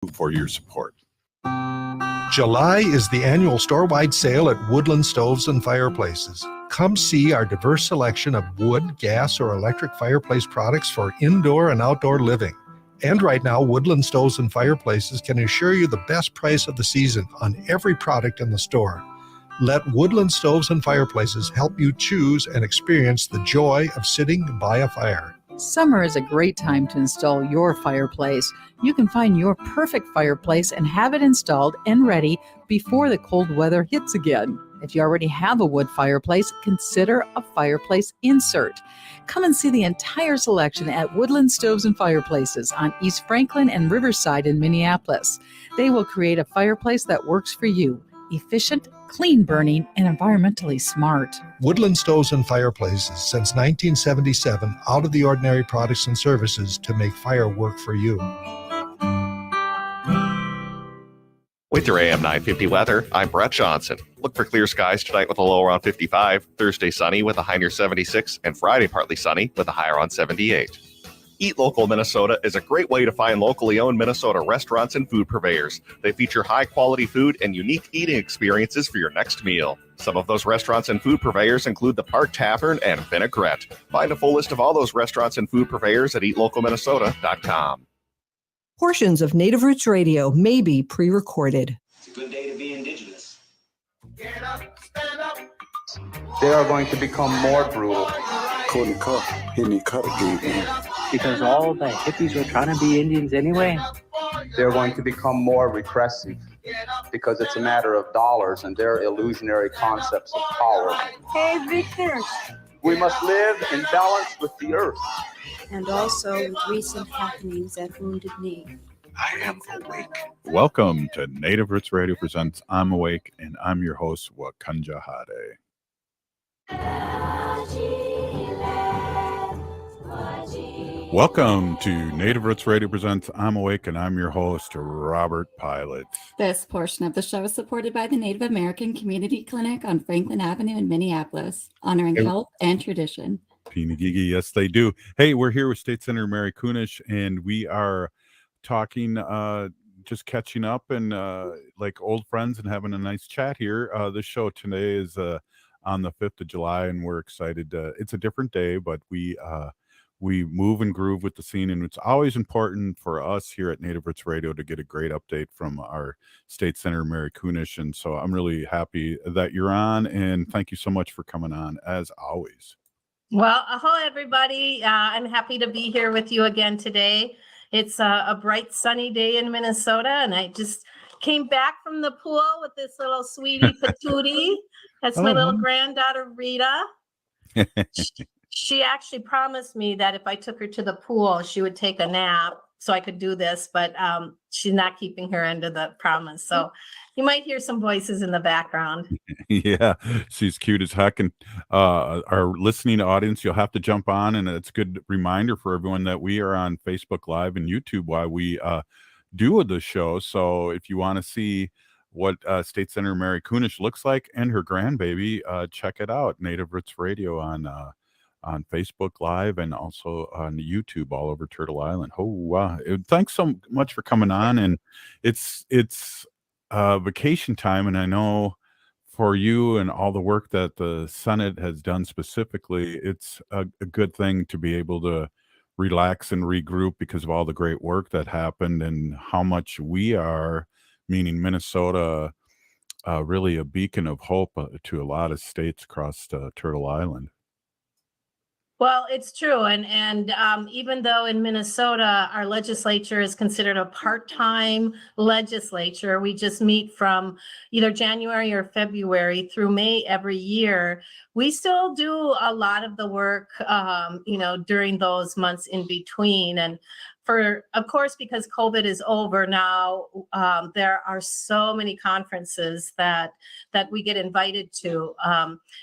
for your support. July is the annual store-wide sale at Woodland Stoves and Fireplaces. Come see our diverse selection of wood, gas, or electric fireplace products for indoor and outdoor living. And right now, Woodland Stoves and Fireplaces can assure you the best price of the season on every product in the store. Let Woodland Stoves and Fireplaces help you choose and experience the joy of sitting by a fire. Summer is a great time to install your fireplace. You can find your perfect fireplace and have it installed and ready before the cold weather hits again. If you already have a wood fireplace, consider a fireplace insert. Come and see the entire selection at Woodland Stoves and Fireplaces on East Franklin and Riverside in Minneapolis. They will create a fireplace that works for you. Efficient, clean burning, and environmentally smart. Woodland Stoves and Fireplaces, since 1977, out of the ordinary products and services to make fire work for you. With your AM 950 weather, I'm Brett Johnson. Look for clear skies tonight with a low around 55, Thursday sunny with a high near 76, and Friday partly sunny with a high around 78. Eat Local Minnesota is a great way to find locally owned Minnesota restaurants and food purveyors. They feature high-quality food and unique eating experiences for your next meal. Some of those restaurants and food purveyors include the Park Tavern and Vinaigrette. Find a full list of all those restaurants and food purveyors at eatlocalminnesota.com. Portions of Native Roots Radio may be pre-recorded. It's a good day to be indigenous. Get up, stand up. They are going to become more brutal. Because all the hippies were trying to be Indians anyway. They're going to become more repressive because it's a matter of dollars and their illusionary concepts of power. Hey, Victor. We must live in balance with the earth. And also with recent happenings at Wounded Knee. I am awake. Welcome to Native Roots Radio presents I'm Awake, and I'm your host, Wakanja Hade. Welcome to Native Roots Radio presents I'm Awake, and I'm your host, Robert Pilot. This portion of the show is supported by the Native American Community Clinic on Franklin Avenue in Minneapolis, honoring health and tradition. Pinagigi, yes, they do. Hey, we're here with State Senator Mary Kunesh, and we are talking, just catching up and like old friends and having a nice chat here. This show today is on the 5th of July, and we're excited. It's a different day, but we move and groove with the scene, and it's always important for us here at Native Roots Radio to get a great update from our State Senator Mary Kunesh, and so I'm really happy that you're on, and thank you so much for coming on, as always. Well, hello, everybody. I'm happy to be here with you again today. It's a bright, sunny day in Minnesota, and I just came back from the pool with this little sweetie patootie. That's my little granddaughter, Rita. She actually promised me that if I took her to the pool, she would take a nap so I could do this, but she's not keeping her end of the promise. So you might hear some voices in the background. Yeah, she's cute as heck. And our listening audience, you'll have to jump on. And it's a good reminder for everyone that we are on Facebook Live and YouTube while we do the show. So if you want to see what State Senator Mary Kunesh looks like and her grandbaby, check it out. Native Roots Radio on Facebook Live and also on YouTube all over Turtle Island. Oh, wow. Thanks so much for coming on. And it's vacation time, and I know for you and all the work that the Senate has done specifically, it's a good thing to be able to relax and regroup because of all the great work that happened and how much we are, meaning Minnesota, really a beacon of hope to a lot of states across Turtle Island. Well, it's true. And even though in Minnesota, our legislature is considered a part-time legislature, we just meet from either January or February through May every year. We still do a lot of the work, during those months in between. And of course, because COVID is over now, there are so many conferences that we get invited to.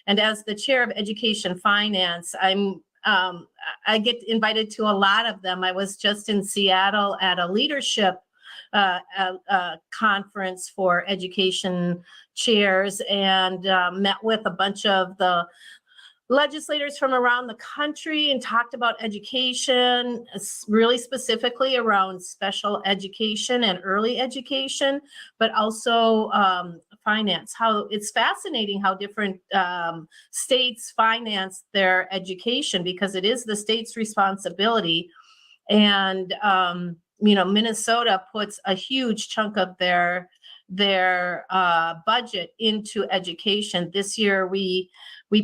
And as the chair of Education Finance, I get invited to a lot of them. I was just in Seattle at a leadership conference for education chairs and met with a bunch of the legislators from around the country and talked about education, really specifically around special education and early education, but also finance. How it's fascinating how different states finance their education, because it is the state's responsibility. And Minnesota puts a huge chunk of their budget into education. This year, we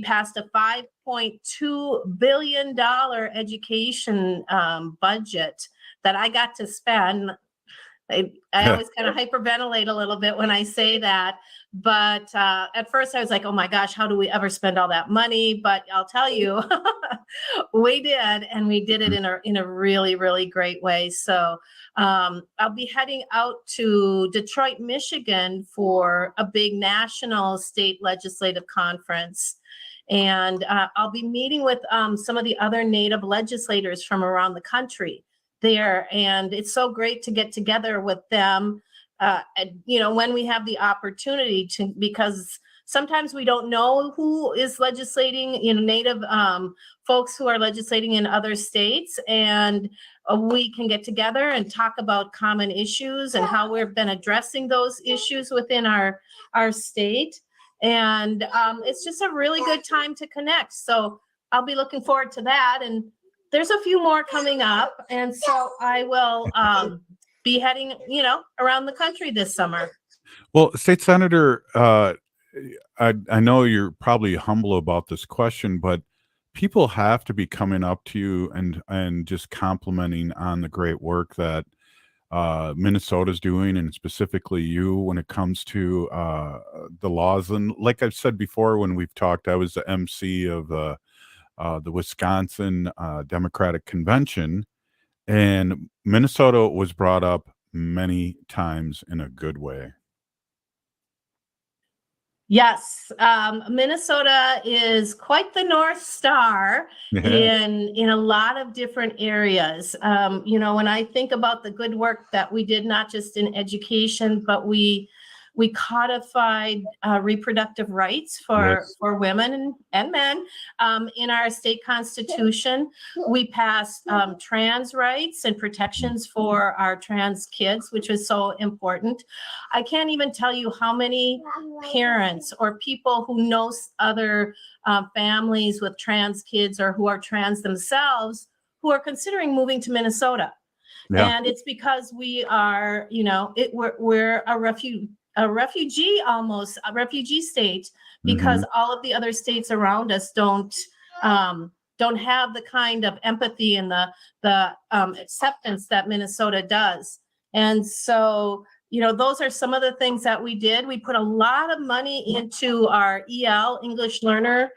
passed a $5.2 billion education budget that I got to spend. I always kind of hyperventilate a little bit when I say that. But at first I was like, oh my gosh, how do we ever spend all that money? But I'll tell you, we did, and we did it in a really, really great way. So I'll be heading out to Detroit, Michigan for a big national state legislative conference. And I'll be meeting with some of the other Native legislators from around the country there. And it's so great to get together with them, when we have the opportunity to, because sometimes we don't know who is legislating, Native folks who are legislating in other states. And we can get together and talk about common issues and how we've been addressing those issues within our state. And it's just a really good time to connect. So I'll be looking forward to that. And there's a few more coming up. And so I will be heading, around the country this summer. Well, State Senator, I know you're probably humble about this question, but people have to be coming up to you and just complimenting on the great work that Minnesota's doing, and specifically you, when it comes to the laws. And like I've said before, when we've talked, I was the MC of the Wisconsin Democratic Convention, and Minnesota was brought up many times in a good way. Yes, Minnesota is quite the North Star in a lot of different areas. When I think about the good work that we did, not just in education, but we codified reproductive rights for women and men in our state constitution. We passed trans rights and protections for our trans kids, which was so important. I can't even tell you how many parents or people who know other families with trans kids or who are trans themselves who are considering moving to Minnesota. Yeah. And it's because we are, we're a refugee state, because all of the other states around us don't have the kind of empathy and the acceptance that Minnesota does. And so, those are some of the things that we did. We put a lot of money into our EL, English learner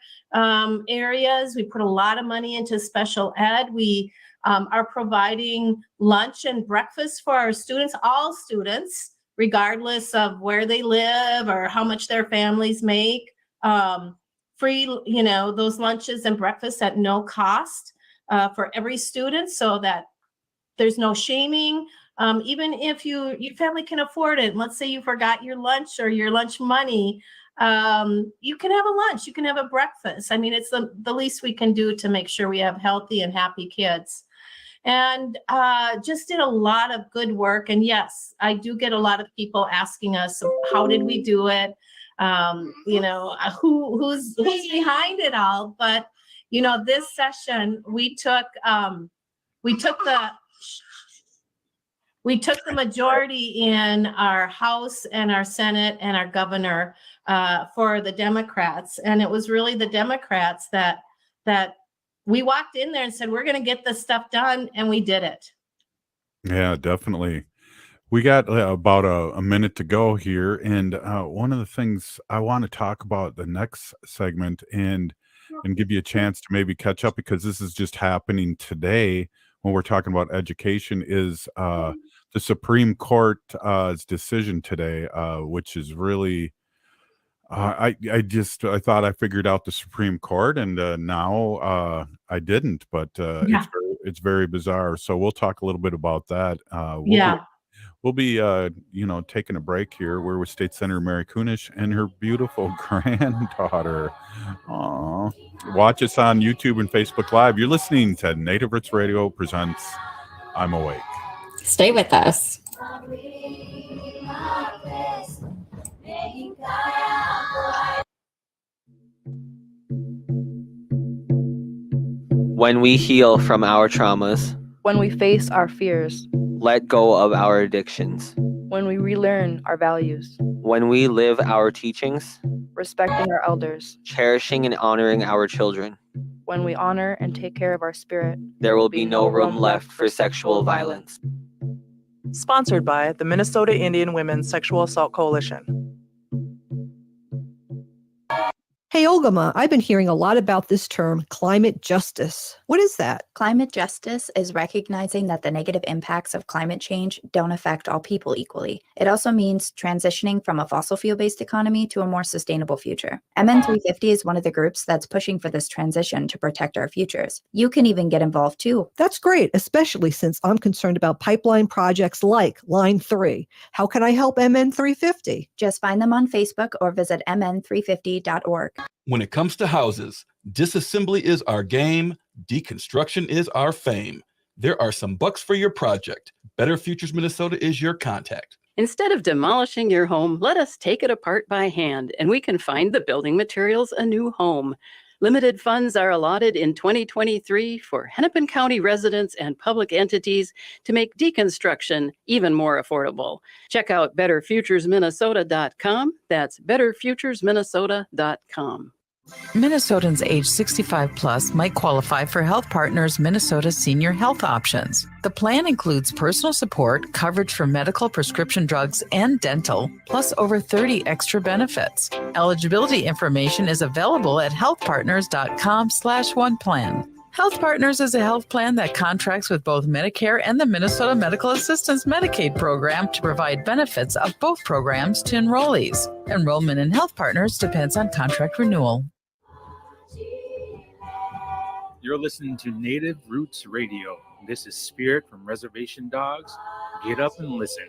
areas. We put a lot of money into special ed. We are providing lunch and breakfast for our students, all students, regardless of where they live or how much their families make. Free, those lunches and breakfasts at no cost for every student, so that there's no shaming. Even if your family can afford it, let's say you forgot your lunch or your lunch money, you can have a lunch, you can have a breakfast. I mean, it's the least we can do to make sure we have healthy and happy kids. And just did a lot of good work. And yes, I do get a lot of people asking us, how did we do it? Who's behind it all? But this session we took the majority in our House and our Senate and our governor for the Democrats, and it was really the Democrats that we walked in there and said, we're going to get this stuff done, and we did it. Yeah, definitely. We got about a minute to go here, and one of the things I want to talk about the next segment and give you a chance to maybe catch up, because this is just happening today when we're talking about education, is the Supreme Court's decision today, which is really I thought I figured out the Supreme Court, and now I didn't, but it's very bizarre. So we'll talk a little bit about that. We'll we'll be taking a break here. We're with State Senator Mary Kunesh and her beautiful granddaughter. Aw. Watch us on YouTube and Facebook Live. You're listening to Native Roots Radio presents I'm Awake. Stay with us. When we heal from our traumas, when we face our fears, let go of our addictions, when we relearn our values, when we live our teachings, respecting our elders, cherishing and honoring our children, when we honor and take care of our spirit, there will be no room left for sexual violence. Sponsored by the Minnesota Indian Women's Sexual Assault Coalition. Hey, Olgama, I've been hearing a lot about this term, climate justice. What is that? Climate justice is recognizing that the negative impacts of climate change don't affect all people equally. It also means transitioning from a fossil fuel-based economy to a more sustainable future. MN350 is one of the groups that's pushing for this transition to protect our futures. You can even get involved too. That's great, especially since I'm concerned about pipeline projects like Line 3. How can I help MN350? Just find them on Facebook or visit mn350.org. When it comes to houses, disassembly is our game, deconstruction is our fame. There are some bucks for your project. Better Futures Minnesota is your contact. Instead of demolishing your home, let us take it apart by hand, and we can find the building materials a new home. Limited funds are allotted in 2023 for Hennepin County residents and public entities to make deconstruction even more affordable. Check out betterfuturesminnesota.com. That's betterfuturesminnesota.com. Minnesotans age 65 plus might qualify for Health Partners Minnesota Senior Health Options. The plan includes personal support, coverage for medical, prescription drugs, and dental, plus over 30 extra benefits. Eligibility information is available at healthpartners.com/oneplan. Health Partners is a health plan that contracts with both Medicare and the Minnesota Medical Assistance Medicaid program to provide benefits of both programs to enrollees. Enrollment in Health Partners depends on contract renewal. You're listening to Native Roots Radio. This is Spirit from Reservation Dogs. Get up and listen.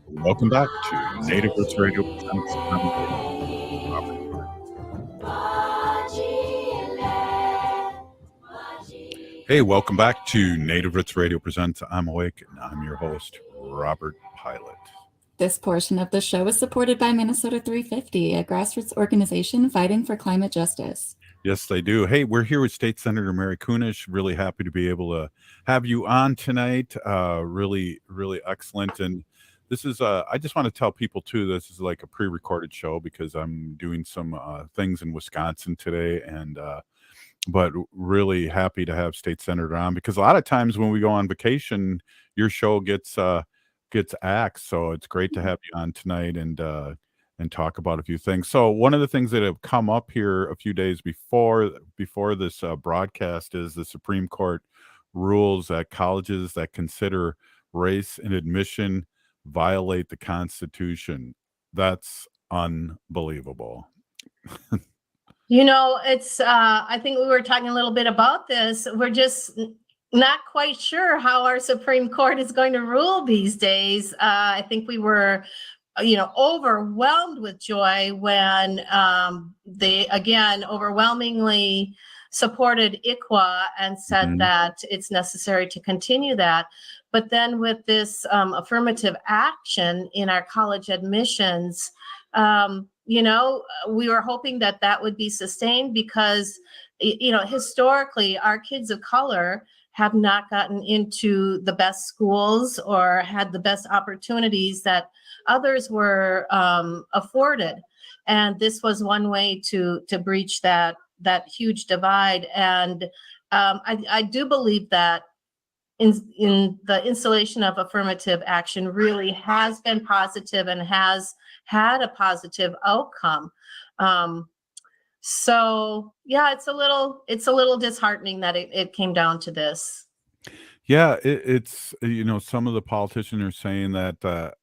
Welcome back to Native Roots Radio. Hey, welcome back to Native Roots Radio presents I'm Awake, and I'm your host, Robert Pilot. This portion of the show is supported by Minnesota 350, a grassroots organization fighting for climate justice. Yes, they do. Hey, we're here with State Senator Mary Kunesh. Really happy to be able to have you on tonight. Really excellent. And this is, I just want to tell people too, this is like a pre-recorded show because I'm doing some things in Wisconsin today. And, but really happy to have State Senator on because a lot of times when we go on vacation, your show gets axed. So it's great to have you on tonight and talk about a few things. So one of the things that have come up here a few days before this broadcast is the Supreme Court rules that colleges that consider race in admission violate the Constitution. That's unbelievable. It's I think we were talking a little bit about this. We're just not quite sure how our Supreme Court is going to rule these days. I think we were, overwhelmed with joy when they, again, overwhelmingly supported ICWA and said that it's necessary to continue that. But then with this affirmative action in our college admissions, we were hoping that that would be sustained because, historically, our kids of color have not gotten into the best schools or had the best opportunities that others were afforded. And this was one way to breach that huge divide. And I do believe that in the installation of affirmative action really has been positive and has had a positive outcome. So yeah, it's a little disheartening that it came down to this. Yeah, it's some of the politicians are saying that the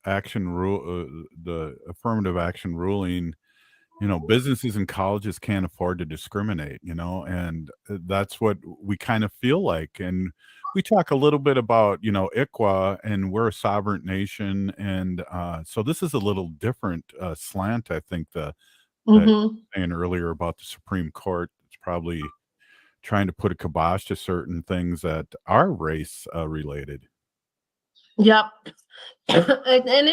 affirmative action ruling businesses and colleges can't afford to discriminate, and that's what we kind of feel like. And we talk a little bit about, ICWA, and we're a sovereign nation. And so this is a little different slant, I think, that Mm-hmm. saying earlier about the Supreme Court. It's probably trying to put a kibosh to certain things that are race related. Yep. And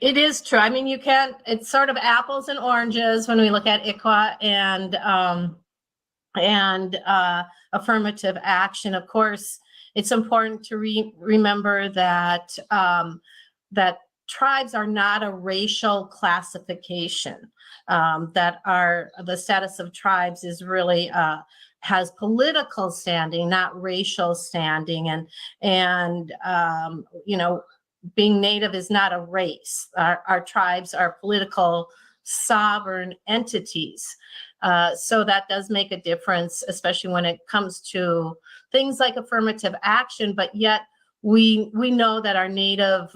it is true. I mean, you can't, it's sort of apples and oranges when we look at ICWA and affirmative action. Of course, it's important to remember that that tribes are not a racial classification. The status of tribes is really has political standing, not racial standing, and being Native is not a race. Our tribes are political sovereign entities. So that does make a difference, especially when it comes to things like affirmative action. But yet we know that our Native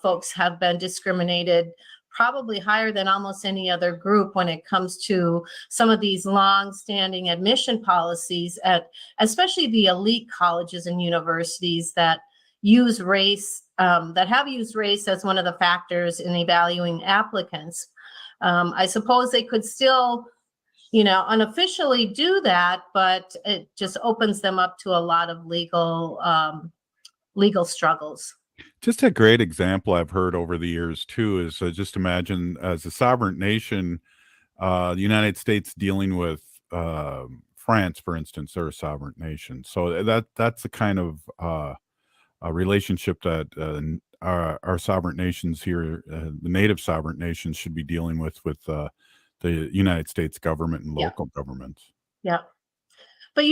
folks have been discriminated probably higher than almost any other group when it comes to some of these long-standing admission policies at especially the elite colleges and universities that use race, that have used race as one of the factors in evaluating applicants. I suppose they could still, unofficially do that, but it just opens them up to a lot of legal struggles. Just a great example I've heard over the years too is just imagine, as a sovereign nation, the United States dealing with France, for instance. They're a sovereign nation, so that's the kind of a relationship that our sovereign nations here, the Native sovereign nations, should be dealing with the United States government and local governments. Yeah. But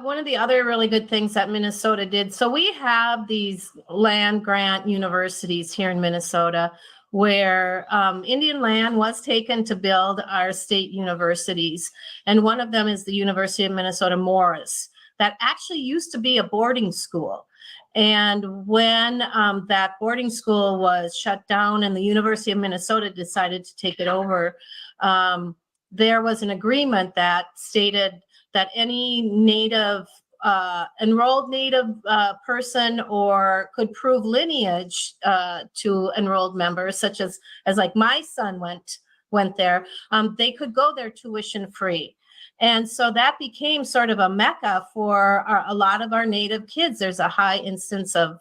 one of the other really good things that Minnesota did, so we have these land grant universities here in Minnesota where Indian land was taken to build our state universities. And one of them is the University of Minnesota Morris, that actually used to be a boarding school. And when that boarding school was shut down and the University of Minnesota decided to take it over, there was an agreement that stated that any Native, enrolled Native person or could prove lineage to enrolled members, such as like my son went there, they could go there tuition free. And so that became sort of a mecca for a lot of our Native kids. There's a high instance of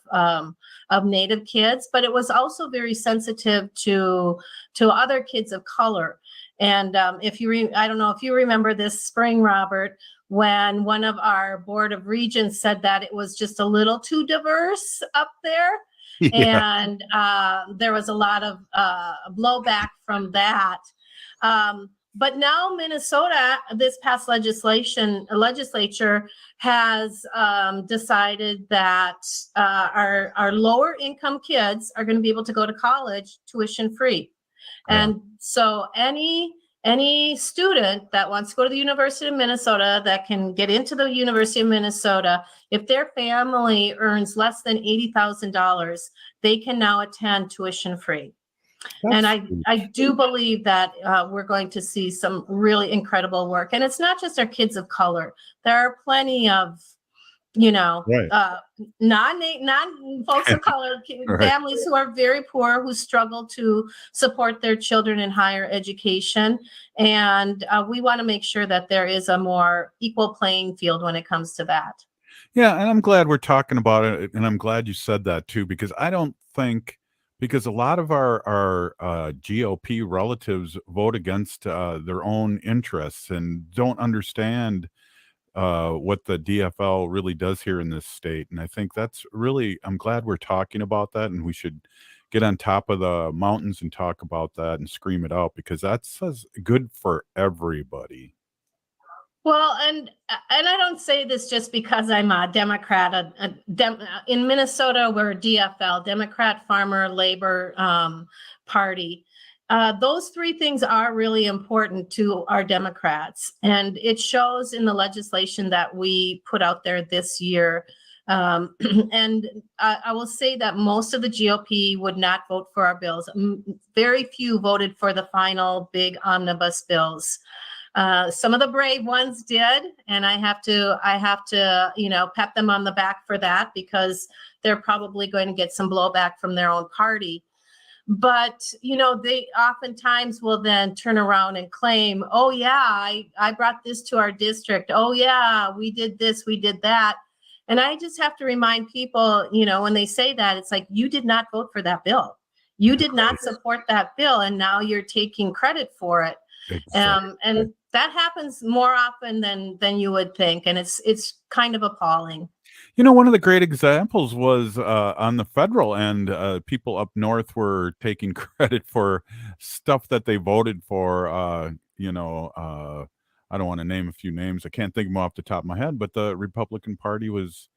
Native kids, but it was also very sensitive to other kids of color. And I don't know if you remember this spring, Robert, when one of our Board of Regents said that it was just a little too diverse up there. Yeah. And there was a lot of blowback from that. But now Minnesota, this past legislature has decided that our lower income kids are going to be able to go to college tuition free. And so any student that wants to go to the University of Minnesota that can get into the University of Minnesota, if their family earns less than $80,000, they can now attend tuition free. And I do believe that we're going to see some really incredible work. And it's not just our kids of color. There are plenty of, non folks of color, families who are very poor, who struggle to support their children in higher education. And we want to make sure that there is a more equal playing field when it comes to that. Yeah, and I'm glad we're talking about it. And I'm glad you said that too, because I don't think, because a lot of our GOP relatives vote against their own interests and don't understand what the DFL really does here in this state. And I think that's really, I'm glad we're talking about that, and we should get on top of the mountains and talk about that and scream it out, because that's good for everybody. Well, and I don't say this just because I'm a Democrat. In Minnesota, we're DFL, Democrat Farmer Labor Party. Those three things are really important to our Democrats. And it shows in the legislation that we put out there this year. And I will say that most of the GOP would not vote for our bills. Very few voted for the final big omnibus bills. Some of the brave ones did, and I have to, pat them on the back for that, because they're probably going to get some blowback from their own party. But, they oftentimes will then turn around and claim, oh yeah, I brought this to our district. Oh yeah, we did this, we did that. And I just have to remind people, when they say that, it's like, you did not vote for that bill. You did not support that bill, and now you're taking credit for it. Exactly. And that happens more often than you would think, and it's kind of appalling. One of the great examples was on the federal end. People up north were taking credit for stuff that they voted for. I don't want to name a few names. I can't think of them off the top of my head, but the Republican Party was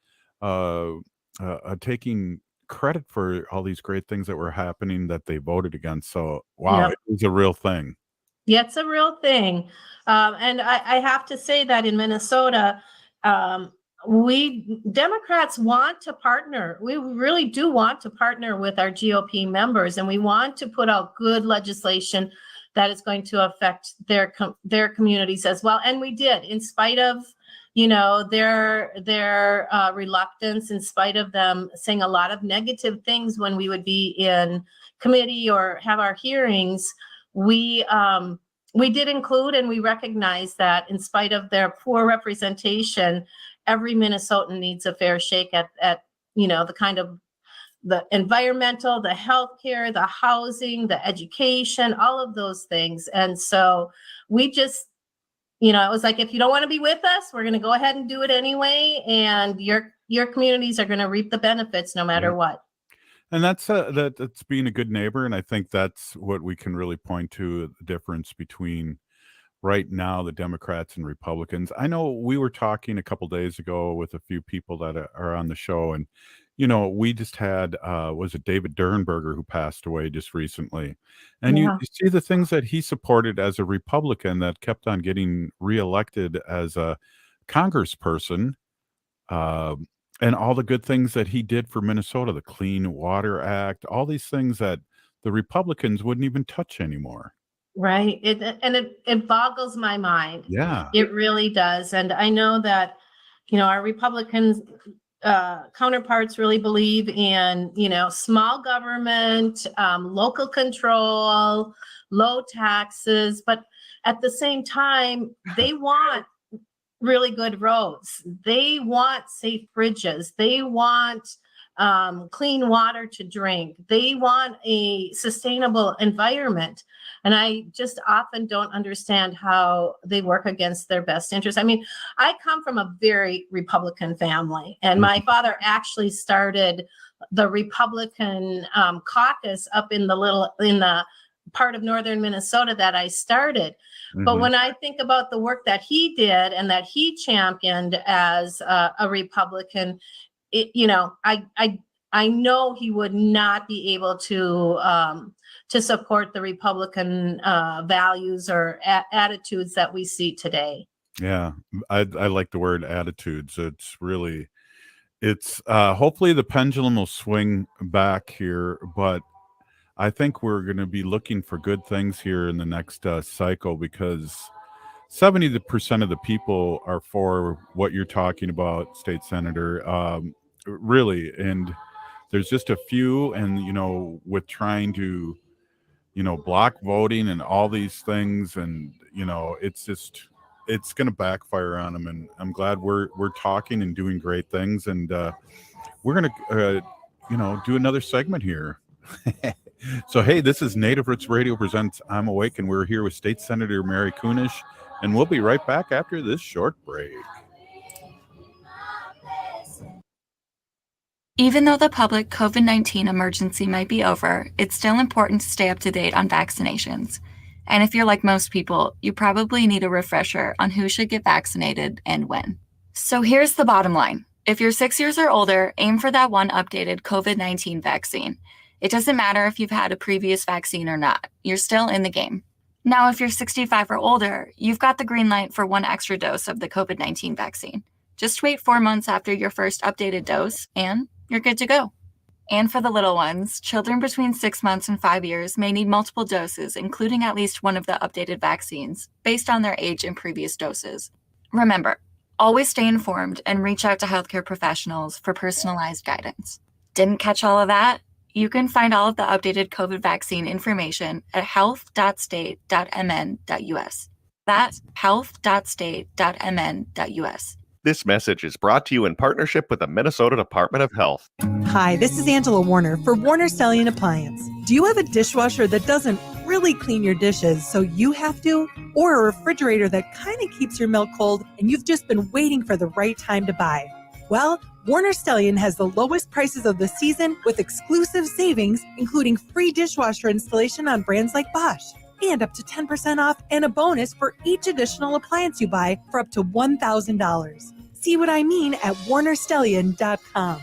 taking credit for all these great things that were happening that they voted against. So, wow, Yep. it was a real thing. Yeah, it's a real thing. And I have to say that in Minnesota, we Democrats want to partner. We really do want to partner with our GOP members, and we want to put out good legislation that is going to affect their communities as well. And we did, in spite of their reluctance, in spite of them saying a lot of negative things when we would be in committee or have our hearings. We did include, and we recognize that in spite of their poor representation, every Minnesotan needs a fair shake at the kind of the environmental, the healthcare, the housing, the education, all of those things. And so we just, it was like, if you don't want to be with us, we're going to go ahead and do it anyway. And your communities are going to reap the benefits no matter what. And that's being a good neighbor. And I think that's what we can really point to, the difference between right now the Democrats and Republicans. I know we were talking a couple days ago with a few people that are on the show, and we just had was it David Dernberger, who passed away just recently, and Yeah. you see the things that he supported as a Republican that kept on getting reelected as a congressperson, and all the good things that he did for Minnesota, the Clean Water Act, all these things that the Republicans wouldn't even touch anymore. Right. It boggles my mind. Yeah. It really does. And I know that, our Republican counterparts really believe in, small government, local control, low taxes. But at the same time, they want really good roads. They want safe bridges. They want clean water to drink. They want a sustainable environment. And I just often don't understand how they work against their best interests. I mean, I come from a very Republican family, and my father actually started the Republican caucus up in the part of northern Minnesota that I started. But when I think about the work that he did and that he championed as a Republican, I know he would not be able to support the Republican values or attitudes that we see today. Yeah, I like the word attitudes. It's hopefully the pendulum will swing back here, but I think we're going to be looking for good things here in the next cycle, because 70% of the people are for what you're talking about, State Senator. Really, and there's just a few, and with trying to block voting and all these things, and it's going to backfire on them. And I'm glad we're talking and doing great things, and we're going to do another segment here. So hey, this is Native Roots Radio presents I'm Awake, and we're here with State Senator Mary Kunesh, and we'll be right back after this short break. Even though the public COVID-19 emergency might be over, it's still important to stay up to date on vaccinations. And if you're like most people, you probably need a refresher on who should get vaccinated and when. So here's the bottom line. If you're 6 years or older, aim for that one updated COVID-19 vaccine. It doesn't matter if you've had a previous vaccine or not. You're still in the game. Now, if you're 65 or older, you've got the green light for one extra dose of the COVID-19 vaccine. Just wait 4 months after your first updated dose, and you're good to go. And for the little ones, children between 6 months and 5 years may need multiple doses, including at least one of the updated vaccines, based on their age and previous doses. Remember, always stay informed and reach out to healthcare professionals for personalized guidance. Didn't catch all of that? You can find all of the updated COVID vaccine information at health.state.mn.us. That's health.state.mn.us. This message is brought to you in partnership with the Minnesota Department of Health. Hi, this is Angela Warner for Warner Stellian Appliance. Do you have a dishwasher that doesn't really clean your dishes, so you have to? Or a refrigerator that kind of keeps your milk cold and you've just been waiting for the right time to buy? Well, Warner Stellian has the lowest prices of the season with exclusive savings, including free dishwasher installation on brands like Bosch, and up to 10% off and a bonus for each additional appliance you buy for up to $1,000. See what I mean at warnerstellian.com.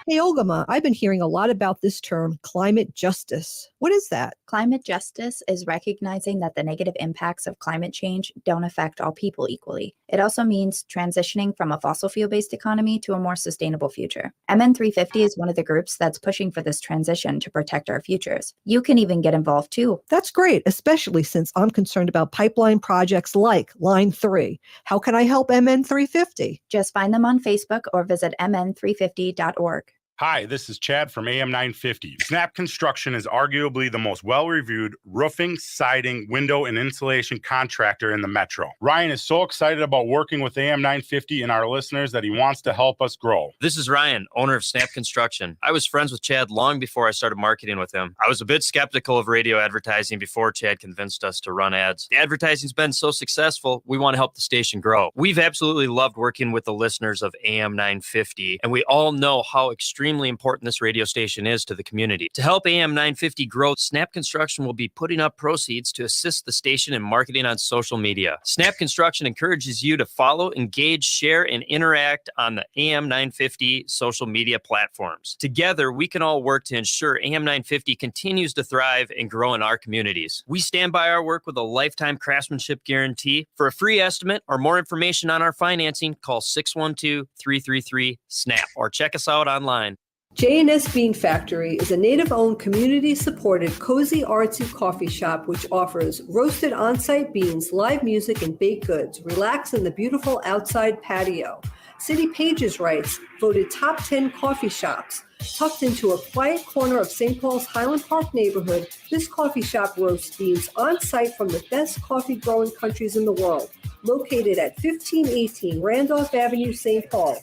Hey, Olgama, I've been hearing a lot about this term, climate justice. What is that? Climate justice is recognizing that the negative impacts of climate change don't affect all people equally. It also means transitioning from a fossil fuel-based economy to a more sustainable future. MN350 is one of the groups that's pushing for this transition to protect our futures. You can even get involved too. That's great, especially since I'm concerned about pipeline projects like Line 3. How can I help MN350? Just find them on Facebook or visit mn350.org. Hi, this is Chad from AM 950. Snap Construction is arguably the most well-reviewed roofing, siding, window, and insulation contractor in the metro. Ryan is so excited about working with AM 950 and our listeners that he wants to help us grow. This is Ryan, owner of Snap Construction. I was friends with Chad long before I started marketing with him. I was a bit skeptical of radio advertising before Chad convinced us to run ads. The advertising's been so successful, we want to help the station grow. We've absolutely loved working with the listeners of AM 950, and we all know how extremely important this radio station is to the community. To help AM 950 grow, Snap Construction will be putting up proceeds to assist the station in marketing on social media. Snap Construction encourages you to follow, engage, share, and interact on the AM 950 social media platforms. Together, we can all work to ensure AM 950 continues to thrive and grow in our communities. We stand by our work with a lifetime craftsmanship guarantee. For a free estimate or more information on our financing, call 612-333-SNAP or check us out online. J&S Bean Factory is a native-owned, community-supported, cozy, artsy coffee shop which offers roasted on-site beans, live music, and baked goods. Relax in the beautiful outside patio. City Pages writes, voted top 10 coffee shops. Tucked into a quiet corner of St. Paul's Highland Park neighborhood, this coffee shop roasts beans on-site from the best coffee-growing countries in the world. Located at 1518 Randolph Avenue, St. Paul.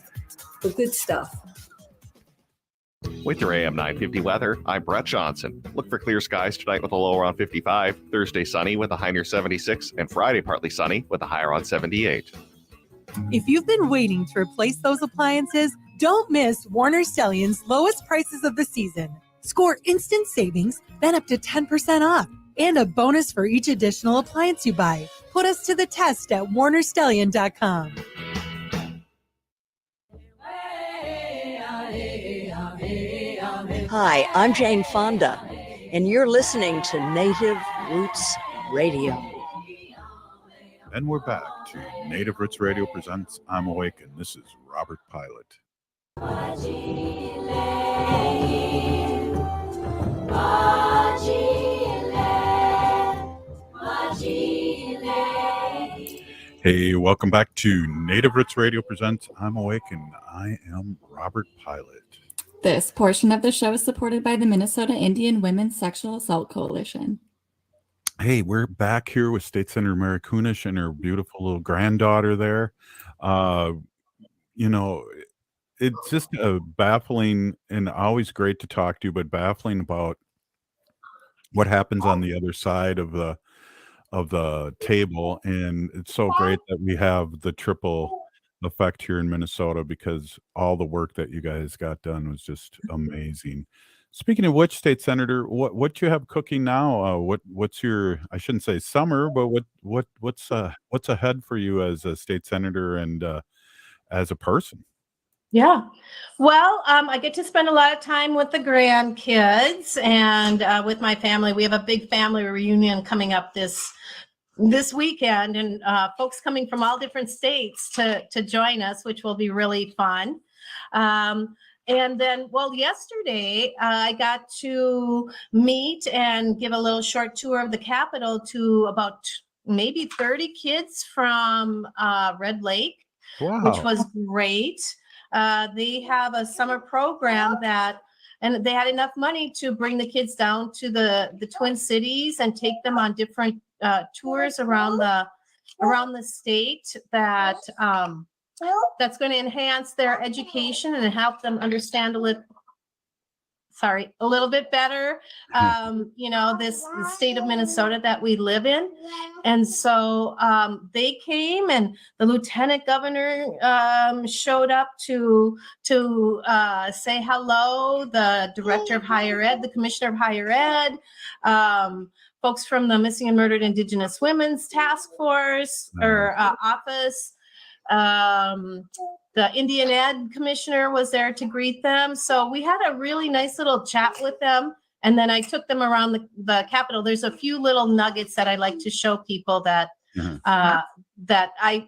The good stuff. With your AM 950 weather, I'm Brett Johnson. Look for clear skies tonight with a low around 55, Thursday sunny with a high near 76, and Friday partly sunny with a high around 78. If you've been waiting to replace those appliances, don't miss Warner Stellian's lowest prices of the season. Score instant savings, then up to 10% off, and a bonus for each additional appliance you buy. Put us to the test at warnerstellian.com. Hi, I'm Jane Fonda, and you're listening to Native Roots Radio. And we're back to Native Roots Radio presents I'm Awake, and this is Robert Pilot. Hey, welcome back to Native Roots Radio presents I'm Awake, and I am Robert Pilot. This portion of the show is supported by the Minnesota Indian Women's Sexual Assault Coalition. Hey, we're back here with State Senator Mary Kunesh and her beautiful little granddaughter there. You know, it's just baffling and always great to talk to you, but baffling about what happens on the other side of the table. And it's so great that we have the triple effect here in Minnesota, because all the work that you guys got done was just amazing. Speaking of which, State Senator, what you have cooking now? What's your, I shouldn't say summer, but what's ahead for you as a state senator and as a person? Yeah. Well, I get to spend a lot of time with the grandkids and with my family. We have a big family reunion coming up this this weekend, and folks coming from all different states to join us, which will be really fun. And then, well, yesterday I got to meet and give a little short tour of the Capitol to about maybe 30 kids from Red Lake, which Wow. was great. They have a summer program and they had enough money to bring the kids down to the Twin Cities and take them on different tours around the state that's going to enhance their education and help them understand a little bit better, this state of Minnesota that we live in. And so they came, and the lieutenant governor showed up to say hello, the director of higher ed, the commissioner of higher ed, folks from the Missing and Murdered Indigenous Women's Task Force or office. The Indian Ed commissioner was there to greet them. So we had a really nice little chat with them. And then I took them around the Capitol. There's a few little nuggets that I like to show people that that I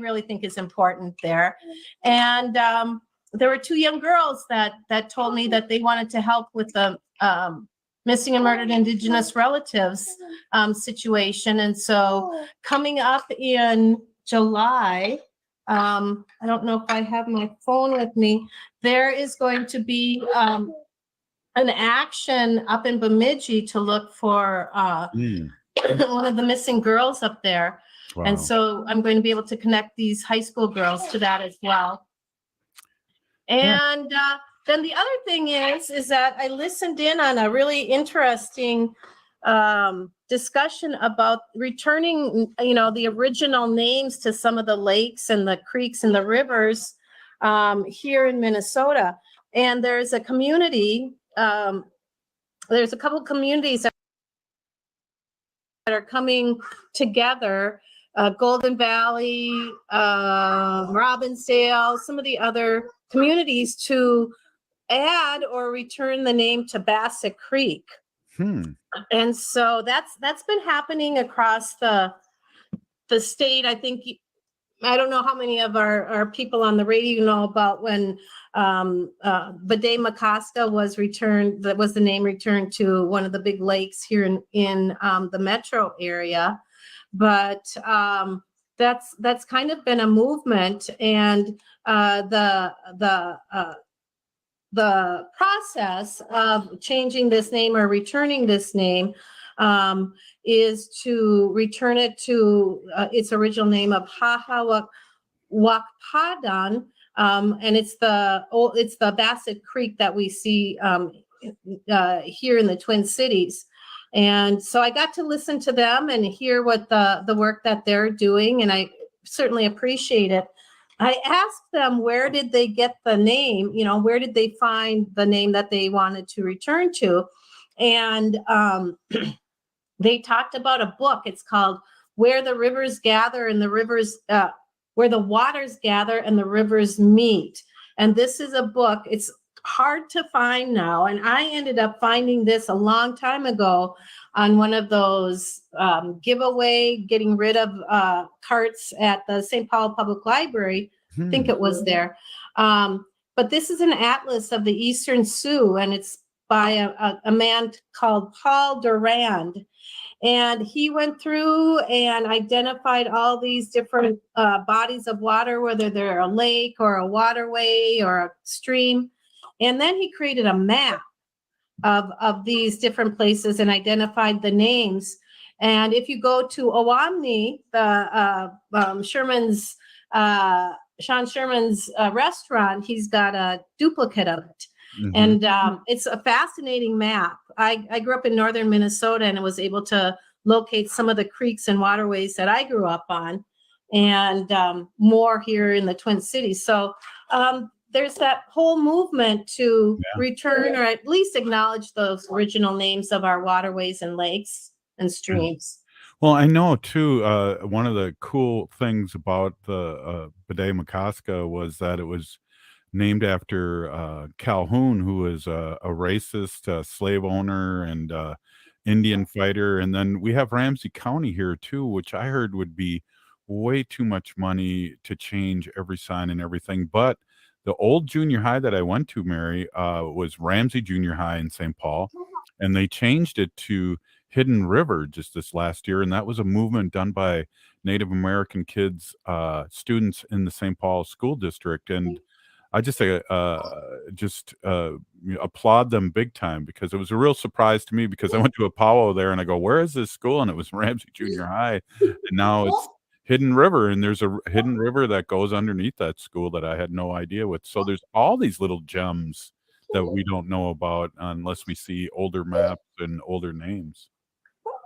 really think is important there. And there were two young girls that told me that they wanted to help with the missing and murdered Indigenous relatives situation. And so coming up in July, I don't know if I have my phone with me, there is going to be an action up in Bemidji to look for one of the missing girls up there. Wow. And so I'm going to be able to connect these high school girls to that as well. And then the other thing is that I listened in on a really interesting discussion about returning, the original names to some of the lakes and the creeks and the rivers here in Minnesota. And there's a community, there's a couple communities that are coming together, Golden Valley, Robbinsdale, some of the other communities to add or return the name to Bassett Creek. And so that's been happening across the state. I think, I don't know how many of our people on the radio know about when Bade-Makaska was returned, that was the name returned to one of the big lakes here in the metro area. But that's kind of been a movement, and the process of changing this name or returning this name is to return it to its original name of Hahawakpadan, and it's the Bassett Creek that we see here in the Twin Cities. And so I got to listen to them and hear what the work that they're doing, and I certainly appreciate it. I asked them, where did they get the name? Where did they find the name that they wanted to return to? And they talked about a book. It's called Where the Rivers Gather and the Rivers, Where the Waters Gather and the Rivers Meet. And this is a book. It's hard to find now. And I ended up finding this a long time ago on one of those giveaway, getting rid of carts at the St. Paul Public Library. I think it was there. But this is an atlas of the Eastern Sioux, and it's by a man called Paul Durand. And he went through and identified all these different bodies of water, whether they're a lake or a waterway or a stream. And then he created a map of these different places and identified the names. And if you go to Owamni, the Sean Sherman's restaurant, he's got a duplicate of it. And it's a fascinating map. I grew up in northern Minnesota and was able to locate some of the creeks and waterways that I grew up on, and more here in the Twin Cities. So there's that whole movement to return or at least acknowledge those original names of our waterways and lakes and streams. Well, I know too, one of the cool things about the Bade-Makaska was that it was named after Calhoun, who was a racist slave owner, and Indian fighter. And then we have Ramsey County here too, which I heard would be way too much money to change every sign and everything. But the old junior high that I went to, Mary, was Ramsey Junior High in St. Paul, and they changed it to Hidden River just this last year, and that was a movement done by Native American kids, students in the St. Paul school district, and I just applaud them big time because it was a real surprise to me because I went to Apollo there and I go, "Where is this school?" And it was Ramsey Junior High, and now it's Hidden River, and there's a hidden river that goes underneath that school that I had no idea with. So there's all these little gems that we don't know about unless we see older maps and older names.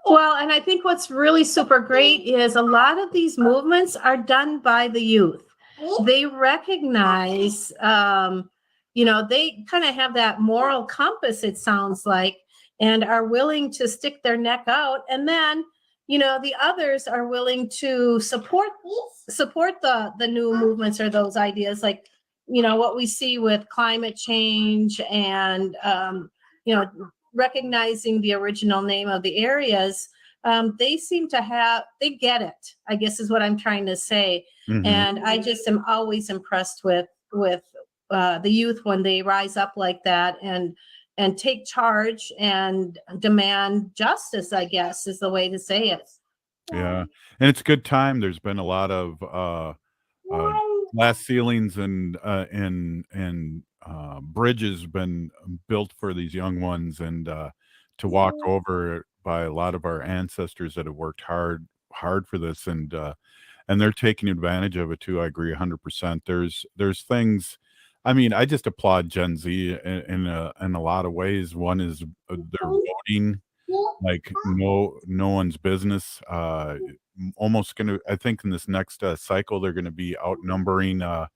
Well, and I think what's really super great is a lot of these movements are done by the youth. They recognize, they kind of have that moral compass, it sounds like, and are willing to stick their neck out. And then, the others are willing to support the new movements or those ideas, like, what we see with climate change and, recognizing the original name of the areas. They seem to they get it, I guess is what I'm trying to say. Mhm. And I just am always impressed with the youth when they rise up like that and take charge and demand justice, I guess is the way to say it. Yeah, and it's a good time. There's been a lot of glass ceilings and bridges been built for these young ones, and to walk over by a lot of our ancestors that have worked hard for this, and they're taking advantage of it too. I agree 100%. There's things. I mean, I just applaud Gen Z in a lot of ways. One is they're voting like no one's business. Almost gonna, I think, in this next cycle, they're gonna be outnumbering uh,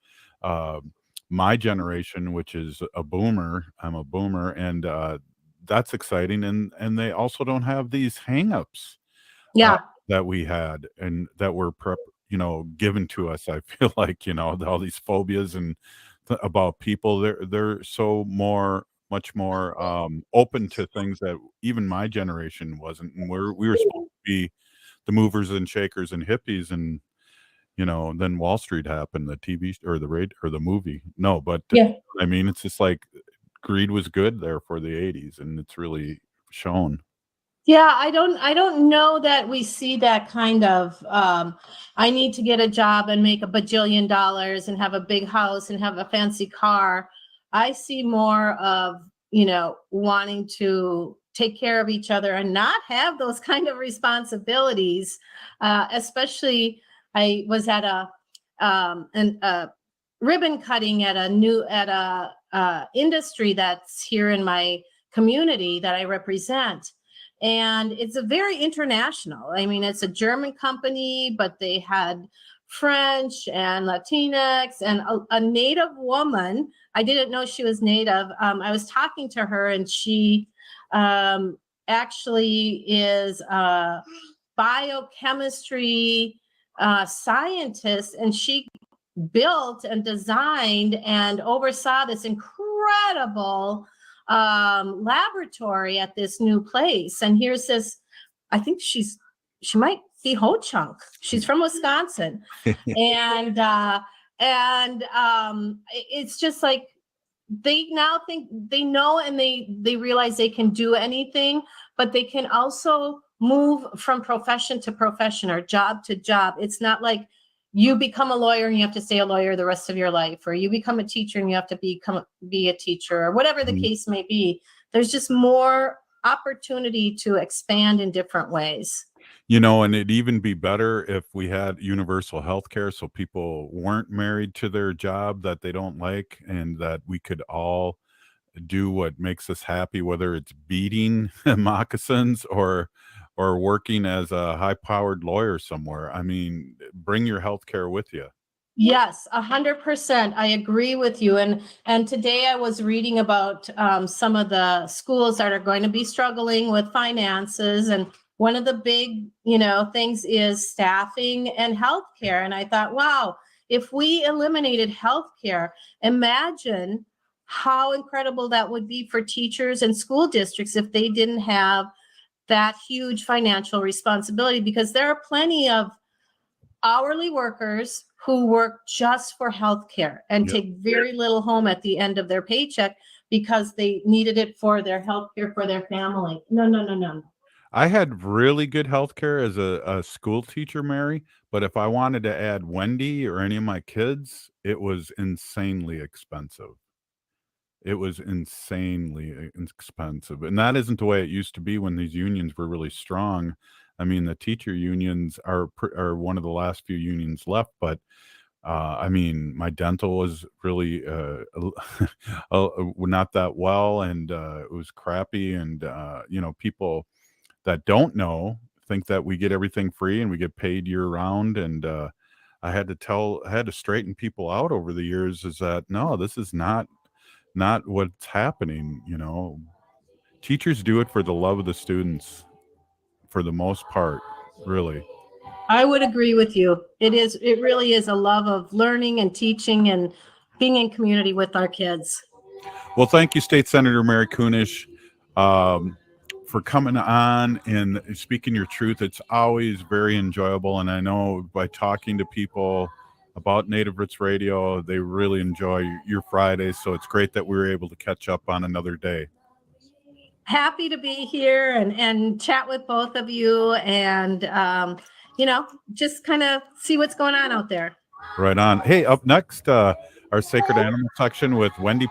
my generation, which is a boomer. I'm a boomer, and that's exciting. And they also don't have these hangups Yeah. that we had and that were given to us. I feel like all these phobias and about people. They're so much more open to things that even my generation wasn't. And we were supposed to be the movers and shakers and hippies, and then Wall Street happened, the TV or the radio or the movie. No, but Yeah. I mean, it's just like greed was good there for the 80s, and it's really shown. Yeah, I don't know that we see that kind of I need to get a job and make $1 bajillion and have a big house and have a fancy car. I see more of, wanting to take care of each other and not have those kind of responsibilities. Especially I was at a ribbon cutting at a industry that's here in my community that I represent. And it's a very international. I mean, it's a German company, but they had French and Latinx and a Native woman. I didn't know she was Native. I was talking to her, and she actually is a biochemistry scientist, and she built and designed and oversaw this incredible laboratory at this new place. And here's this, I think she might be Ho Chunk. She's from Wisconsin. and it's just like they now think they know, and they realize they can do anything, but they can also move from profession to profession or job to job. It's not like you become a lawyer and you have to stay a lawyer the rest of your life, or you become a teacher and you have to be a teacher, or whatever the case may be. There's just more opportunity to expand in different ways. And it'd even be better if we had universal health care so people weren't married to their job that they don't like, and that we could all do what makes us happy, whether it's beating moccasins or working as a high-powered lawyer somewhere. I mean, bring your health care with you. Yes, 100%. I agree with you. And today I was reading about some of the schools that are going to be struggling with finances. And one of the big, things is staffing and healthcare. And I thought, wow, if we eliminated healthcare, imagine how incredible that would be for teachers and school districts if they didn't have that huge financial responsibility, because there are plenty of hourly workers who work just for healthcare and Yep. take very little home at the end of their paycheck because they needed it for their healthcare for their family. No. I had really good health care as a school teacher, Mary, but if I wanted to add Wendy or any of my kids, it was insanely expensive. It was insanely expensive, and that isn't the way it used to be when these unions were really strong. I mean, the teacher unions are one of the last few unions left, but I mean, my dental was really not that well, and it was crappy. And people that don't know think that we get everything free and we get paid year round. And I had to straighten people out over the years. Is that no, this is not what's happening. Teachers do it for the love of the students, for the most part, really. I would agree with you. It really is a love of learning and teaching and being in community with our kids. Well, thank you, State Senator Mary Kunesh, for coming on and speaking your truth. It's always very enjoyable, and I know by talking to people about Native Roots Radio, they really enjoy your Fridays, so it's great that we were able to catch up on another day. Happy to be here and chat with both of you and, just kind of see what's going on out there. Right on. Hey, up next, our Sacred Animal section with Wendy.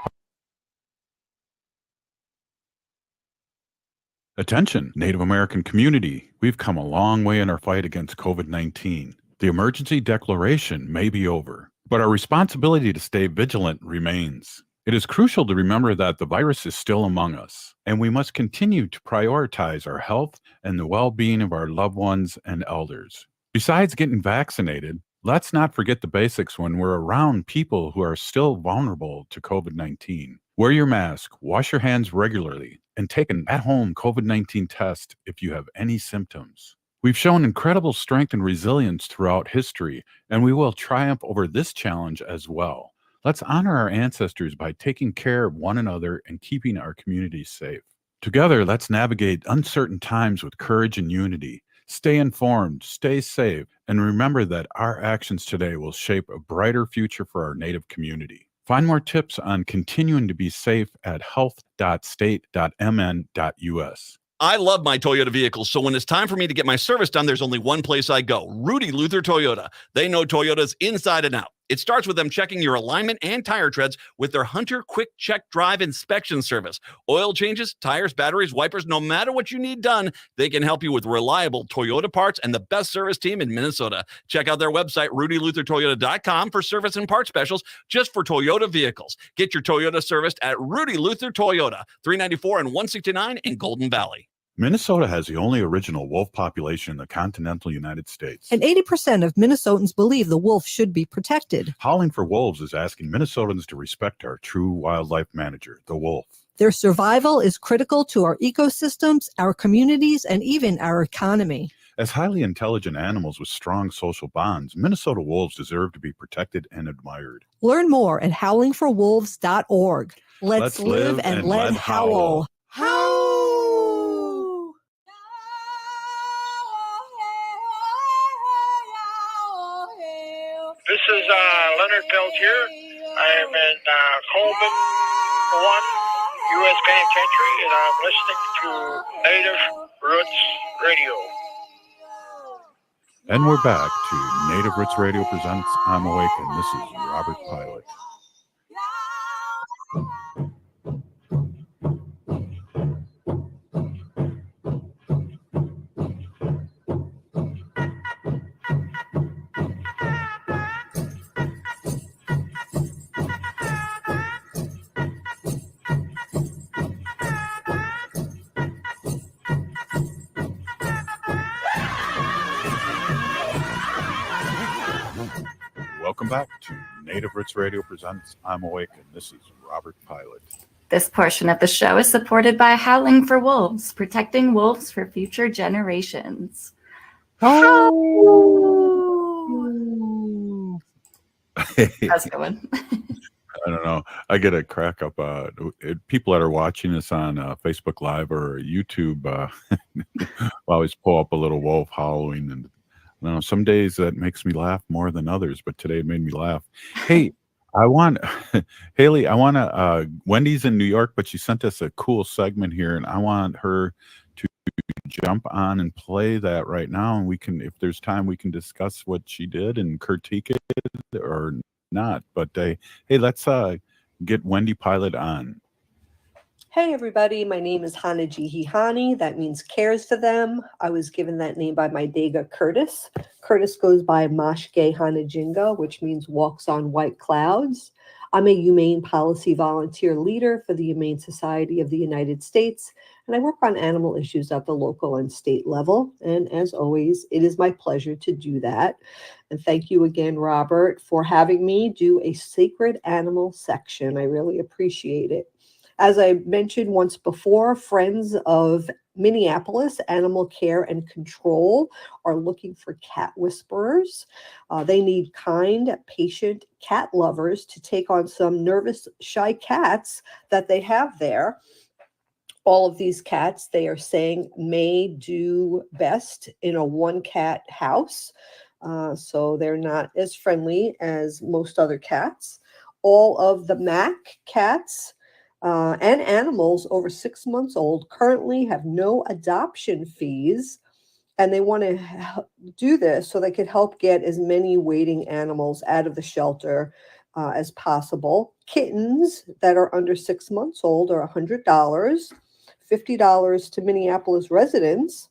Attention, Native American community. We've come a long way in our fight against COVID-19. The emergency declaration may be over, but our responsibility to stay vigilant remains. It is crucial to remember that the virus is still among us, and we must continue to prioritize our health and the well-being of our loved ones and elders. Besides getting vaccinated, let's not forget the basics when we're around people who are still vulnerable to COVID-19. Wear your mask, wash your hands regularly, and take an at-home COVID-19 test if you have any symptoms. We've shown incredible strength and resilience throughout history, and we will triumph over this challenge as well. Let's honor our ancestors by taking care of one another and keeping our communities safe. Together, let's navigate uncertain times with courage and unity. Stay informed, stay safe, and remember that our actions today will shape a brighter future for our Native community. Find more tips on continuing to be safe at health.state.mn.us. I love my Toyota vehicles, so when it's time for me to get my service done, there's only one place I go, Rudy Luther Toyota. They know Toyotas inside and out. It starts with them checking your alignment and tire treads with their Hunter Quick Check Drive inspection service. Oil changes, tires, batteries, wipers, no matter what you need done, they can help you with reliable Toyota parts and the best service team in Minnesota. Check out their website, rudyluthertoyota.com, for service and part specials just for Toyota vehicles. Get your Toyota serviced at Rudy Luther Toyota, 394 and 169 in Golden Valley. Minnesota has the only original wolf population in the continental United States. And 80% of Minnesotans believe the wolf should be protected. Howling for Wolves is asking Minnesotans to respect our true wildlife manager, the wolf. Their survival is critical to our ecosystems, our communities, and even our economy. As highly intelligent animals with strong social bonds, Minnesota wolves deserve to be protected and admired. Learn more at howlingforwolves.org. Let's live and let howl. This is Leonard Peltier. I am in Coleman 1, U.S. Penitentiary, and I'm listening to Native Roots Radio. And we're back to Native Roots Radio presents I'm Awakened. This is Robert Pilot. Welcome back to Native Roots Radio presents I'm Awakened. This is Robert Pilot. This portion of the show is supported by Howling for Wolves, protecting wolves for future generations. How's it going? I don't know. I get a crack up. People that are watching us on Facebook Live or YouTube will always pull up a little wolf howling, and I don't know, some days that makes me laugh more than others, but today it made me laugh. Hey, I want Haley. I want to. Wendy's in New York, but she sent us a cool segment here, and I want her to jump on and play that right now, and we can, if there's time, we can discuss what she did and critique it or not. But hey, let's get Wendy Pilot on. Hey everybody, my name is Hana Jihihani. That means cares for them. I was given that name by my Dega Curtis. Curtis goes by Mashke Hana Jinga, which means walks on white clouds. I'm a humane policy volunteer leader for the Humane Society of the United States, and I work on animal issues at the local and state level. And as always, it is my pleasure to do that. And thank you again, Robert, for having me do a sacred animal section. I really appreciate it. As I mentioned once before, Friends of Minneapolis Animal Care and Control are looking for cat whisperers. They need kind, patient cat lovers to take on some nervous, shy cats that they have there. All of these cats, they are saying, may do best in a one-cat house. So they're not as friendly as most other cats. All of the MAC cats and animals over 6 months old currently have no adoption fees, and they want to do this so they could help get as many waiting animals out of the shelter as possible. Kittens that are under 6 months old are $100, $50 to Minneapolis residents,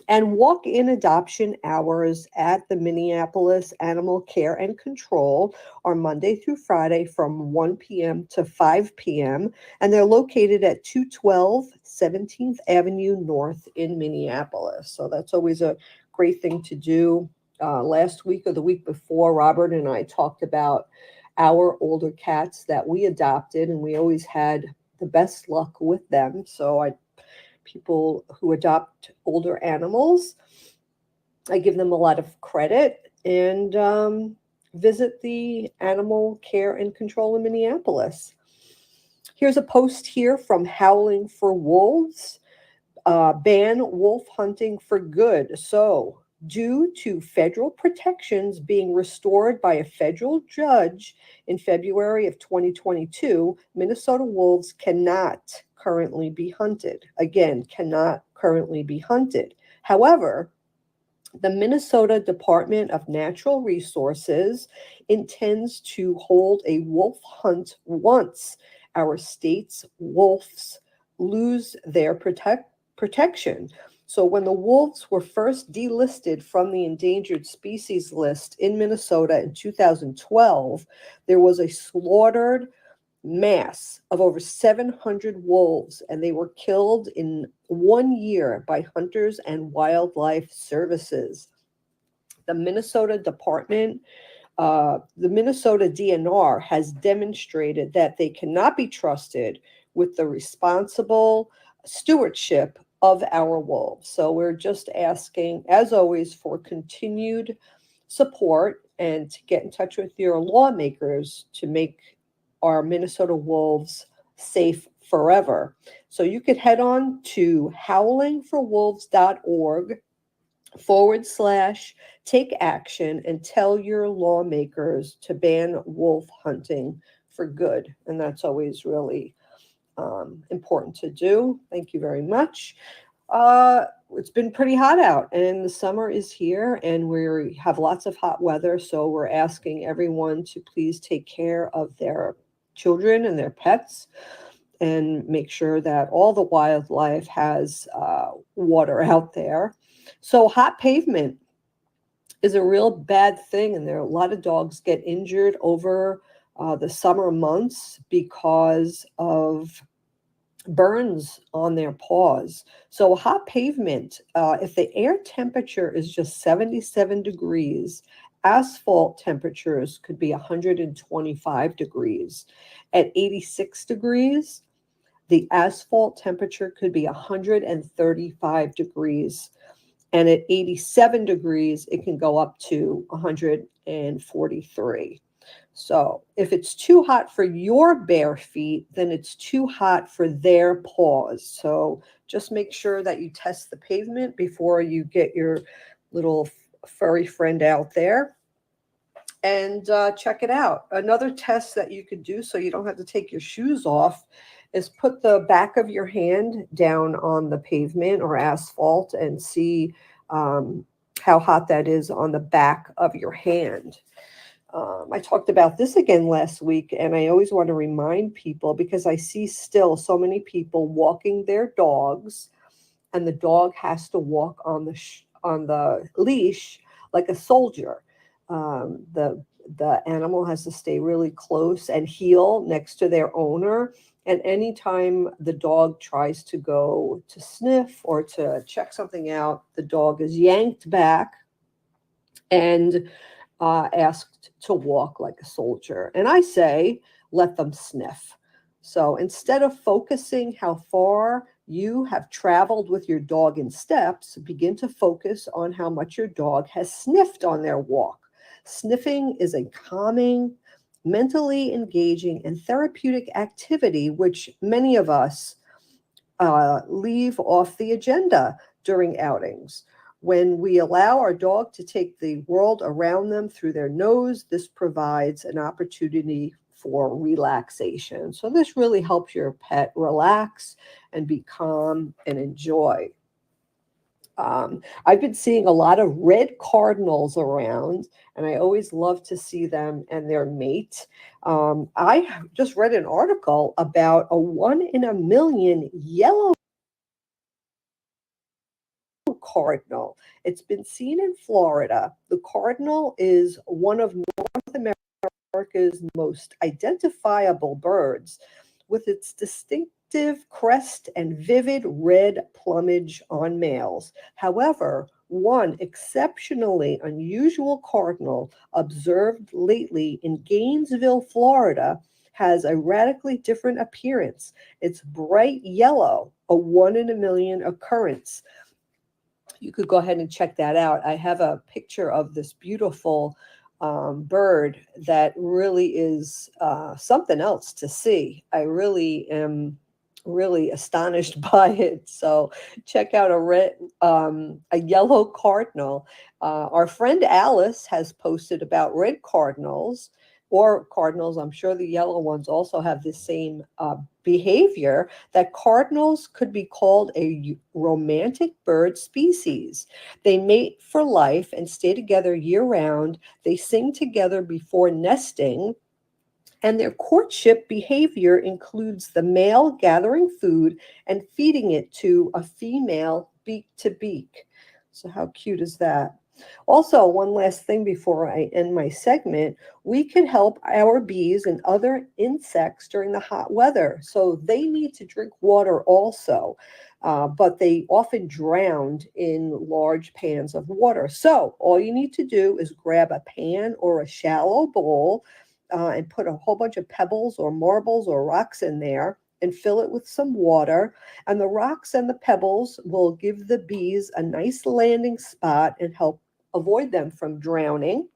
and walk-in adoption hours at the Minneapolis Animal Care and Control are Monday through Friday from 1 p.m. to 5 p.m. And they're located at 212 17th Avenue North in Minneapolis. So that's always a great thing to do. Last week or the week before, Robert and I talked about our older cats that we adopted, and we always had the best luck with them. So people who adopt older animals, I give them a lot of credit, and visit the Animal Care and Control in Minneapolis. Here's a post here from Howling for Wolves. Ban wolf hunting for good. So, due to federal protections being restored by a federal judge in February of 2022, Minnesota wolves cannot currently be hunted. Again, cannot currently be hunted. However, the Minnesota Department of Natural Resources intends to hold a wolf hunt once our state's wolves lose their protection. So when the wolves were first delisted from the endangered species list in Minnesota in 2012, there was a slaughtered mass of over 700 wolves, and they were killed in 1 year by Hunters and Wildlife Services. The Minnesota DNR has demonstrated that they cannot be trusted with the responsible stewardship of our wolves. So we're just asking, as always, for continued support and to get in touch with your lawmakers to make our Minnesota wolves safe forever. So you could head on to howlingforwolves.org/take action and tell your lawmakers to ban wolf hunting for good. And that's always really important to do. Thank you very much. It's been pretty hot out, and the summer is here, and we have lots of hot weather. So we're asking everyone to please take care of their children and their pets, and make sure that all the wildlife has water out there. So hot pavement is a real bad thing, and there are a lot of dogs get injured over the summer months because of burns on their paws. So hot pavement, if the air temperature is just 77 degrees, asphalt temperatures could be 125 degrees. At 86 degrees, the asphalt temperature could be 135 degrees. And at 87 degrees, it can go up to 143. So if it's too hot for your bare feet, then it's too hot for their paws. So just make sure that you test the pavement before you get your little furry friend out there. And check it out. Another test that you could do so you don't have to take your shoes off is put the back of your hand down on the pavement or asphalt and see how hot that is on the back of your hand. I talked about this again last week, and I always want to remind people because I see still so many people walking their dogs, and the dog has to walk on the leash like a soldier. The animal has to stay really close and heel next to their owner. And anytime the dog tries to go to sniff or to check something out, the dog is yanked back and asked to walk like a soldier. And I say, let them sniff. So instead of focusing how far you have traveled with your dog in steps, begin to focus on how much your dog has sniffed on their walk. Sniffing is a calming, mentally engaging, and therapeutic activity which many of us leave off the agenda during outings. When we allow our dog to take the world around them through their nose, this provides an opportunity for relaxation. So this really helps your pet relax and be calm and enjoy. I've been seeing a lot of red cardinals around, and I always love to see them and their mate. I just read an article about a 1 in a million yellow cardinal. It's been seen in Florida. The cardinal is one of North America's most identifiable birds, with its distinctive crest and vivid red plumage on males. However, one exceptionally unusual cardinal observed lately in Gainesville, Florida, has a radically different appearance. It's bright yellow, a 1 in a million occurrence. You could go ahead and check that out. I have a picture of this beautiful bird that really is something else to see. I really am really astonished by it. So check out a yellow cardinal. Our friend Alice has posted about red cardinals or cardinals. I'm sure the yellow ones also have the same behavior, that cardinals could be called a romantic bird species. They mate for life and stay together year-round. They sing together before nesting, and their courtship behavior includes the male gathering food and feeding it to a female beak to beak. So how cute is that? Also, one last thing before I end my segment, we could help our bees and other insects during the hot weather. So they need to drink water also, but they often drown in large pans of water. So all you need to do is grab a pan or a shallow bowl and put a whole bunch of pebbles or marbles or rocks in there and fill it with some water. And the rocks and the pebbles will give the bees a nice landing spot and help avoid them from drowning.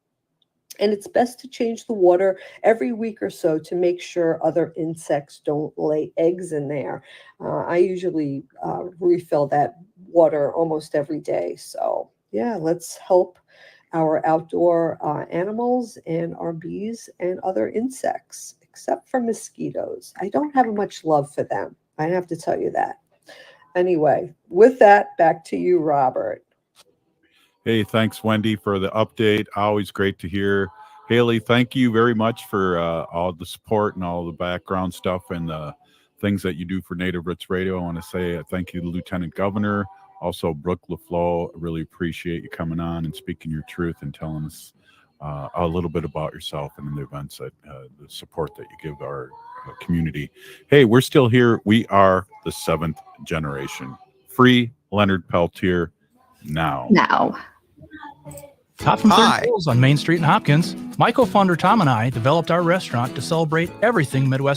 And it's best to change the water every week or so to make sure other insects don't lay eggs in there. I usually refill that water almost every day. So yeah, let's help our outdoor animals and our bees and other insects, except for mosquitoes. I don't have much love for them. I have to tell you that. Anyway, with that, back to you, Robert. Hey, thanks, Wendy, for the update. Always great to hear. Haley, thank you very much for all the support and all the background stuff and the things that you do for Native Roots Radio. I want to say thank you to Lieutenant Governor, also Brooke LaFleur. I really appreciate you coming on and speaking your truth and telling us a little bit about yourself and the events that the support that you give our community. Hey, we're still here. We are the 7th generation. Free Leonard Peltier now. Hop from Third Hills on Main Street in Hopkins. My co-founder Tom and I developed our restaurant to celebrate everything Midwest